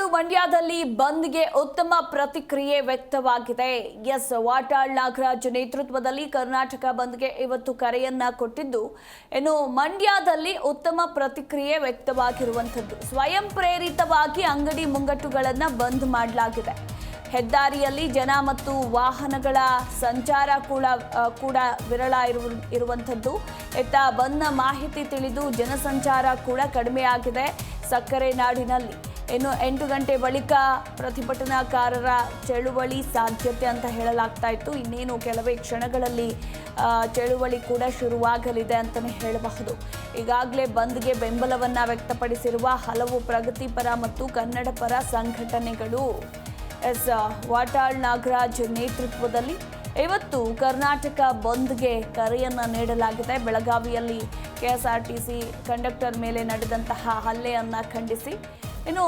ನಾಡು ಮಂಡ್ಯದಲ್ಲಿ ಬಂದ್ಗೆ ಉತ್ತಮ ಪ್ರತಿಕ್ರಿಯೆ ವ್ಯಕ್ತವಾಗಿದೆ. ಎಸ್, ವಾಟಾಳ್ ನಾಗರಾಜ್ ನೇತೃತ್ವದಲ್ಲಿ ಕರ್ನಾಟಕ ಬಂದ್ಗೆ ಇವತ್ತು ಕರೆಯನ್ನ ಕೊಟ್ಟಿದ್ದು, ಇನ್ನು ಮಂಡ್ಯದಲ್ಲಿ ಉತ್ತಮ ಪ್ರತಿಕ್ರಿಯೆ ವ್ಯಕ್ತವಾಗಿರುವಂಥದ್ದು. ಸ್ವಯಂ ಪ್ರೇರಿತವಾಗಿ ಅಂಗಡಿ ಮುಂಗಟ್ಟುಗಳನ್ನು ಬಂದ್ ಮಾಡಲಾಗಿದೆ. ಹೆದ್ದಾರಿಯಲ್ಲಿ ಜನ ಮತ್ತು ವಾಹನಗಳ ಸಂಚಾರ ಕೂಡ ವಿರಳ ಇರುವಂಥದ್ದು. ಇತ್ತ ಬಂದ್ನ ಮಾಹಿತಿ ತಿಳಿದು ಜನಸಂಚಾರ ಕೂಡ ಕಡಿಮೆಯಾಗಿದೆ ಸಕ್ಕರೆ ನಾಡಿನಲ್ಲಿ. ಇನ್ನು 8 ಗಂಟೆ ಬಳಿಕ ಪ್ರತಿಭಟನಾಕಾರರ ಚಳುವಳಿ ಸಾಧ್ಯತೆ ಅಂತ ಹೇಳಲಾಗ್ತಾ ಇತ್ತು. ಇನ್ನೇನು ಕೆಲವೇ ಕ್ಷಣಗಳಲ್ಲಿ ಚಳುವಳಿ ಕೂಡ ಶುರುವಾಗಲಿದೆ ಅಂತಲೇ ಹೇಳಬಹುದು. ಈಗಾಗಲೇ ಬಂದ್ಗೆ ಬೆಂಬಲವನ್ನು ವ್ಯಕ್ತಪಡಿಸಿರುವ ಹಲವು ಪ್ರಗತಿಪರ ಮತ್ತು ಕನ್ನಡ ಪರ ಸಂಘಟನೆಗಳು. ಎಸ್, ವಾಟಾಳ್ ನಾಗರಾಜ್ ನೇತೃತ್ವದಲ್ಲಿ ಇವತ್ತು ಕರ್ನಾಟಕ ಬಂದ್ಗೆ ಕರೆಯನ್ನು ನೀಡಲಾಗಿದೆ. ಬೆಳಗಾವಿಯಲ್ಲಿ KSRTC ಕಂಡಕ್ಟರ್ ಮೇಲೆ ನಡೆದಂತಹ ಹಲ್ಲೆಯನ್ನು ಖಂಡಿಸಿ ಇನ್ನು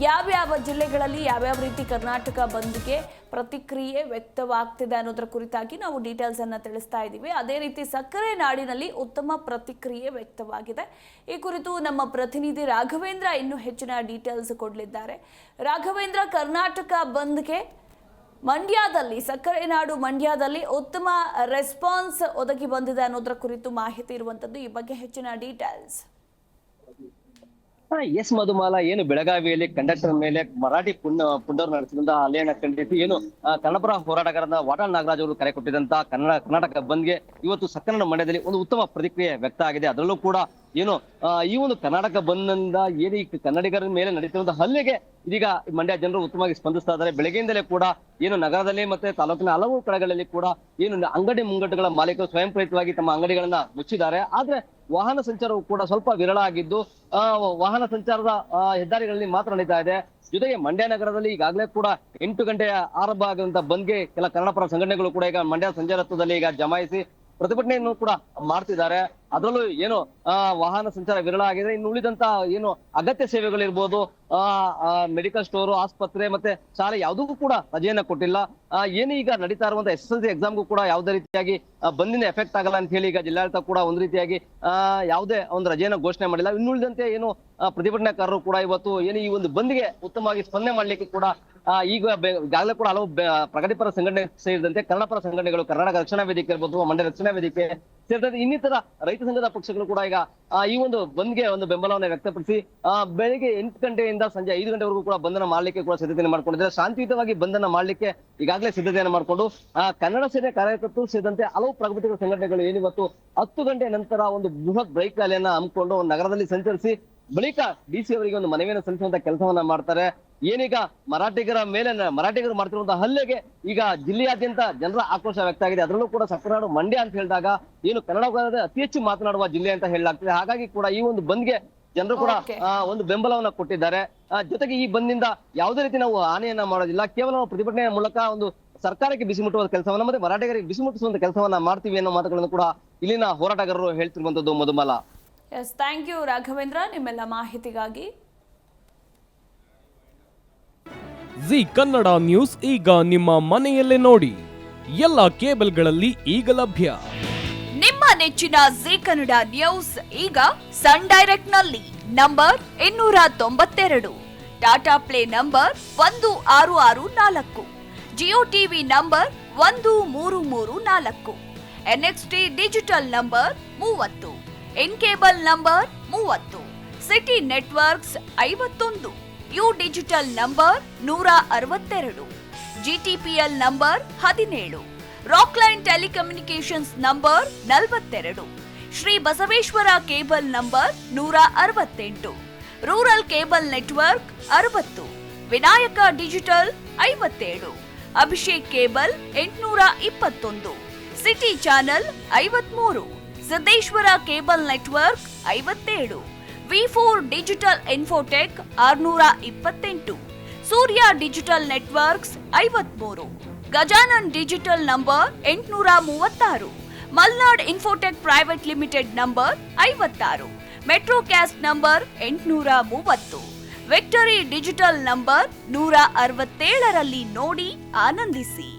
ಯಾವ್ಯಾವ ಜಿಲ್ಲೆಗಳಲ್ಲಿ ಯಾವ್ಯಾವ ರೀತಿ ಕರ್ನಾಟಕ ಬಂದ್ಗೆ ಪ್ರತಿಕ್ರಿಯೆ ವ್ಯಕ್ತವಾಗ್ತಿದೆ ಅನ್ನೋದರ ಕುರಿತಾಗಿ ನಾವು ಡೀಟೇಲ್ಸ್ ಅನ್ನು ತಿಳಿಸ್ತಾ ಇದ್ದೀವಿ. ಅದೇ ರೀತಿ ಸಕ್ಕರೆ ನಾಡಿನಲ್ಲಿ ಉತ್ತಮ ಪ್ರತಿಕ್ರಿಯೆ ವ್ಯಕ್ತವಾಗಿದೆ. ಈ ಕುರಿತು ನಮ್ಮ ಪ್ರತಿನಿಧಿ ರಾಘವೇಂದ್ರ ಇನ್ನೂ ಹೆಚ್ಚಿನ ಡೀಟೇಲ್ಸ್ ಕೊಡಲಿದ್ದಾರೆ. ರಾಘವೇಂದ್ರ, ಕರ್ನಾಟಕ ಬಂದ್ಗೆ ಮಂಡ್ಯದಲ್ಲಿ, ಸಕ್ಕರೆ ನಾಡು ಮಂಡ್ಯದಲ್ಲಿ ಉತ್ತಮ ರೆಸ್ಪಾನ್ಸ್ ಒದಗಿ ಬಂದಿದೆ ಅನ್ನೋದರ ಕುರಿತು ಮಾಹಿತಿ ಇರುವಂತದ್ದು. ಈ ಬಗ್ಗೆ ಹೆಚ್ಚಿನ ಡೀಟೇಲ್ಸ್. ಎಸ್ ಮಧುಮಾಲ, ಏನು ಬೆಳಗಾವಿಯಲ್ಲಿ ಕಂಡಕ್ಟರ್ ಮೇಲೆ ಮರಾಠಿ ಪುಂಡರು ನಡೆಸಿದಂತಹ ಹಲ್ಲೆಯನ್ನ ಖಂಡಿಸಿ ಏನು ಕನ್ನಡಪರ ಹೋರಾಟಗಾರರಾದ ವಾಟಾಳ್ ನಾಗರಾಜ್ ಅವರು ಕರೆ ಕೊಟ್ಟಿದ್ದಂತಹ ಕರ್ನಾಟಕ ಬಂದ್ಗೆ ಇವತ್ತು ಸಕ್ಕರೆ ಮಂಡ್ಯದಲ್ಲಿ ಒಂದು ಉತ್ತಮ ಪ್ರತಿಕ್ರಿಯೆ ವ್ಯಕ್ತ ಆಗಿದೆ. ಅದರಲ್ಲೂ ಕೂಡ ಏನು ಈ ಒಂದು ಕರ್ನಾಟಕ ಬಂದ್ನಿಂದ ಏನು ಈ ಕನ್ನಡಿಗರ ಮೇಲೆ ನಡೀತಿರುವಂತಹ ಹಲ್ಲೆಗೆ ಇದೀಗ ಮಂಡ್ಯ ಜನರು ಉತ್ತಮವಾಗಿ ಸ್ಪಂದಿಸ್ತಾ ಇದ್ದಾರೆ. ಬೆಳಗ್ಗೆಯಿಂದಲೇ ಕೂಡ ಏನು ನಗರದಲ್ಲಿ ಮತ್ತೆ ತಾಲೂಕಿನ ಹಲವು ಕಡೆಗಳಲ್ಲಿ ಕೂಡ ಏನು ಅಂಗಡಿ ಮುಂಗಟ್ಟುಗಳ ಮಾಲೀಕರು ಸ್ವಯಂ ಪ್ರೇರಿತವಾಗಿ ತಮ್ಮ ಅಂಗಡಿಗಳನ್ನ ಮುಚ್ಚಿದ್ದಾರೆ. ಆದ್ರೆ ವಾಹನ ಸಂಚಾರವು ಕೂಡ ಸ್ವಲ್ಪ ವಿರಳ ಆಗಿದ್ದು ವಾಹನ ಸಂಚಾರದ ಹೆದ್ದಾರಿಗಳಲ್ಲಿ ಮಾತ್ರ ನಡೀತಾ ಇದೆ. ಜೊತೆಗೆ ಮಂಡ್ಯ ನಗರದಲ್ಲಿ ಈಗಾಗಲೇ ಕೂಡ 8 ಗಂಟೆಯ ಆರಂಭ ಆಗುವಂತ ಬಂದ್ಗೆ ಕೆಲ ಕನ್ನಡಪರ ಸಂಘಟನೆಗಳು ಕೂಡ ಈಗ ಮಂಡ್ಯ ಸಂಜೆ ರಥದಲ್ಲಿ ಈಗ ಜಮಾಯಿಸಿ ಪ್ರತಿಭಟನೆಯನ್ನು ಕೂಡ ಮಾಡ್ತಿದ್ದಾರೆ. ಅದರಲ್ಲೂ ಏನು ವಾಹನ ಸಂಚಾರ ವಿರಳ ಆಗಿದೆ. ಇನ್ನು ಉಳಿದಂತ ಏನು ಅಗತ್ಯ ಸೇವೆಗಳಿರ್ಬೋದು, ಮೆಡಿಕಲ್ ಸ್ಟೋರು, ಆಸ್ಪತ್ರೆ ಮತ್ತೆ ಶಾಲೆ ಯಾವುದಕ್ಕೂ ಕೂಡ ರಜೆಯನ್ನ ಕೊಟ್ಟಿಲ್ಲ. ಏನು ಈಗ ನಡೀತಾ ಇರುವಂತ SSLC ಎಕ್ಸಾಮ್ಗೂ ಕೂಡ ಯಾವುದೇ ರೀತಿಯಾಗಿ ಬಂದಿನ ಎಫೆಕ್ಟ್ ಆಗಲ್ಲ ಅಂತ ಹೇಳಿ ಈಗ ಜಿಲ್ಲಾಡಳಿತ ಕೂಡ ಒಂದು ರೀತಿಯಾಗಿ ಯಾವುದೇ ಒಂದು ರಜೆಯನ್ನ ಘೋಷಣೆ ಮಾಡಿಲ್ಲ. ಇನ್ನುಳಿದಂತೆ ಏನು ಪ್ರತಿಭಟನಾಕಾರರು ಕೂಡ ಇವತ್ತು ಏನು ಈ ಒಂದು ಬಂದ್ಗೆ ಉತ್ತಮವಾಗಿ ಸ್ಪಂದನೆ ಮಾಡ್ಲಿಕ್ಕೆ ಕೂಡ ಈಗಾಗಲೇ ಕೂಡ ಹಲವು ಪ್ರಗತಿಪರ ಸಂಘಟನೆ ಸೇರಿದಂತೆ ಕನ್ನಡಪರ ಸಂಘಟನೆಗಳು, ಕರ್ನಾಟಕ ರಕ್ಷಣಾ ವೇದಿಕೆ ಇರ್ಬೋದು, ಮಂಡ್ಯ ರಕ್ಷಣಾ ವೇದಿಕೆ ಸೇರಿದಂತೆ ಇನ್ನಿತರ ರೈತ ಸಂಘದ ಪಕ್ಷಗಳು ಕೂಡ ಈಗ ಈ ಒಂದು ಬಂದ್ಗೆ ಒಂದು ಬೆಂಬಲವನ್ನು ವ್ಯಕ್ತಪಡಿಸಿ ಬೆಳಿಗ್ಗೆ 8 ಗಂಟೆಯಿಂದ ಸಂಜೆ 5 ಗಂಟೆವರೆಗೂ ಕೂಡ ಬಂಧನ ಮಾಡ್ಲಿಕ್ಕೆ ಕೂಡ ಸಿದ್ಧತೆಯನ್ನು ಮಾಡ್ಕೊಂಡಿದ್ದಾರೆ. ಶಾಂತಿಯುತವಾಗಿ ಬಂಧನ ಮಾಡ್ಲಿಕ್ಕೆ ಈಗಾಗಲೇ ಸಿದ್ಧತೆಯನ್ನು ಮಾಡಿಕೊಂಡು ಕನ್ನಡ ಸೇನೆ ಕಾರ್ಯಕರ್ತರು ಸೇರಿದಂತೆ ಹಲವು ಪ್ರಗತಿಪರ ಸಂಘಟನೆಗಳು ಏನಿವತ್ತು 10 ಗಂಟೆ ನಂತರ ಒಂದು ಬೃಹತ್ ಬ್ರೇಕ್ ರ್ಯಾಲಿಯನ್ನ ಹಮ್ಮಿಕೊಂಡು ನಗರದಲ್ಲಿ ಸಂಚರಿಸಿ ಬಳಿಕ DC ಅವರಿಗೆ ಒಂದು ಮನವಿಯನ್ನು ಸಲ್ಲಿಸುವಂತ ಕೆಲಸವನ್ನ ಮಾಡ್ತಾರೆ. ಏನೀಗ ಮರಾಠಿಗರು ಮಾಡ್ತಿರುವಂತಹ ಹಲ್ಲೆಗೆ ಈಗ ಜಿಲ್ಲೆಯಾದ್ಯಂತ ಜನರ ಆಕ್ರೋಶ ವ್ಯಕ್ತ ಆಗಿದೆ. ಅದರಲ್ಲೂ ಕೂಡ ಸಕ್ಕರೆ ಮಂಡ್ಯ ಅಂತ ಹೇಳಿದಾಗ ಏನು ಕನ್ನಡ ಅತಿ ಹೆಚ್ಚು ಮಾತನಾಡುವ ಜಿಲ್ಲೆ ಅಂತ ಹೇಳಲಾಗ್ತದೆ. ಹಾಗಾಗಿ ಕೂಡ ಈ ಒಂದು ಬಂದ್ಗೆ ಜನರು ಕೂಡ ಒಂದು ಬೆಂಬಲವನ್ನ ಕೊಟ್ಟಿದ್ದಾರೆ. ಜೊತೆಗೆ ಈ ಬಂದ್ನಿಂದ ಯಾವುದೇ ರೀತಿ ನಾವು ಹಾನಿಯನ್ನ ಮಾಡೋದಿಲ್ಲ, ಕೇವಲ ನಾವು ಪ್ರತಿಭಟನೆಯ ಮೂಲಕ ಒಂದು ಸರ್ಕಾರಕ್ಕೆ ಬಿಸಿ ಮುಟ್ಟುವ ಕೆಲಸವನ್ನ ಮತ್ತೆ ಮರಾಠಿಗರಿಗೆ ಬಿಸಿ ಮುಟ್ಟಿಸುವಂತ ಕೆಲಸವನ್ನ ಮಾಡ್ತೀವಿ ಅನ್ನೋ ಮಾತುಗಳನ್ನು ಕೂಡ ಇಲ್ಲಿನ ಹೋರಾಟಗಾರರು ಹೇಳ್ತಿರುವಂತದ್ದು. Madhumala. Yes, thank you Raghavendra ನಿಮ್ಮೆಲ್ಲ ಮಾಹಿತಿಗಾಗಿ. ಜಿ ಕನ್ನಡ ನ್ಯೂಸ್ ಈಗ ನಿಮ್ಮ ಮನೆಯಲ್ಲೇ ನೋಡಿ, ಎಲ್ಲ ಕೇಬಲ್ಗಳಲ್ಲಿ ಈಗ ಲಭ್ಯ. ನಿಮ್ಮ ನೆಚ್ಚಿನ ಜಿ ಕನ್ನಡ ನ್ಯೂಸ್ ಈಗ ಸನ್ ಡೈರೆಕ್ಟ್ ನಲ್ಲಿ number 292, Tata play number 1664, Jio TV number 1334, NXT digital number 30, in cable number 30, city networks 51, U digital number 162, GTPL number 17, Rockline telecommunications number 42, Shri Basaveshwara cable number 168, rural cable network 60, Vinayaka digital 57, Abhishek cable 821, city channel 53, Siddeshwara cable network 57, V4 digital Infotech 628, Surya digital networks 53, Gajanan digital number 836, Malnad infotech private limited number 56, Metrocast number 830, victory digital number 167ರಲ್ಲಿ ನೋಡಿ ಆನಂದಿಸಿ.